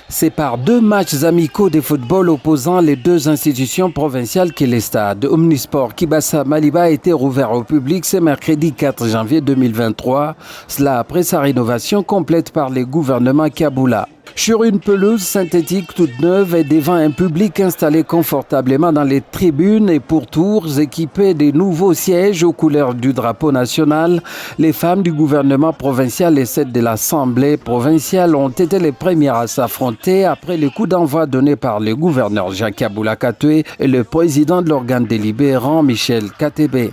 C'est par 2 matchs amicaux de football opposant les 2 institutions provinciales que les stades Omnisport Kibasa Maliba a été rouvert au public ce mercredi 4 janvier 2023, cela après sa rénovation complète par le gouvernement Kaboula. Sur une pelouse synthétique toute neuve et devant un public installé confortablement dans les tribunes et pourtours équipés de nouveaux sièges aux couleurs du drapeau national, les femmes du gouvernement provincial et celles de l'Assemblée provinciale ont été les premières à s'affronter après le coup d'envoi donné par le gouverneur Jacques Aboula Katoué et le président de l'organe délibérant Michel Katebe.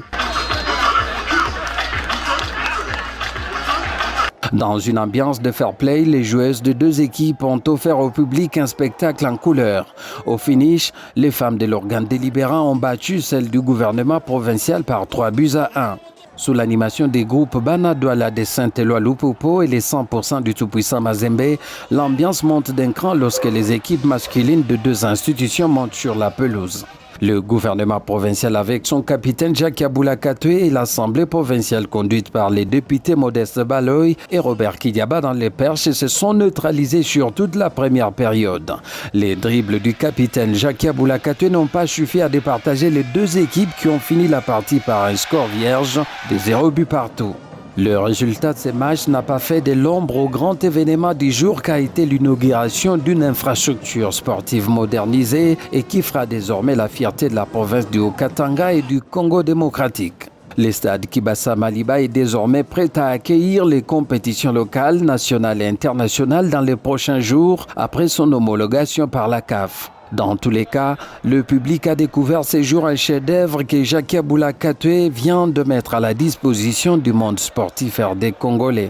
Dans une ambiance de fair play, les joueuses de 2 équipes ont offert au public un spectacle en couleur. Au finish, les femmes de l'organe délibérant ont battu celles du gouvernement provincial par 3-1. Sous l'animation des groupes Bana Douala de Saint-Éloi Lupopo et les 100% du tout-puissant Mazembe, l'ambiance monte d'un cran lorsque les équipes masculines de 2 institutions montent sur la pelouse. Le gouvernement provincial avec son capitaine Jacques Aboula Katoué et l'Assemblée provinciale conduite par les députés Modeste Baloy et Robert Kidiaba dans les perches se sont neutralisés sur toute la première période. Les dribbles du capitaine Jacques Aboula Katoué n'ont pas suffi à départager les 2 équipes qui ont fini la partie par un score vierge de 0 but partout. Le résultat de ces matchs n'a pas fait de l'ombre au grand événement du jour qu'a été l'inauguration d'une infrastructure sportive modernisée et qui fera désormais la fierté de la province du Haut-Katanga et du Congo démocratique. Le stade Kibasa Maliba est désormais prêt à accueillir les compétitions locales, nationales et internationales dans les prochains jours après son homologation par la CAF. Dans tous les cas, le public a découvert ces jours un chef-d'œuvre que Jacques Aboula Katoué vient de mettre à la disposition du monde sportif RD congolais.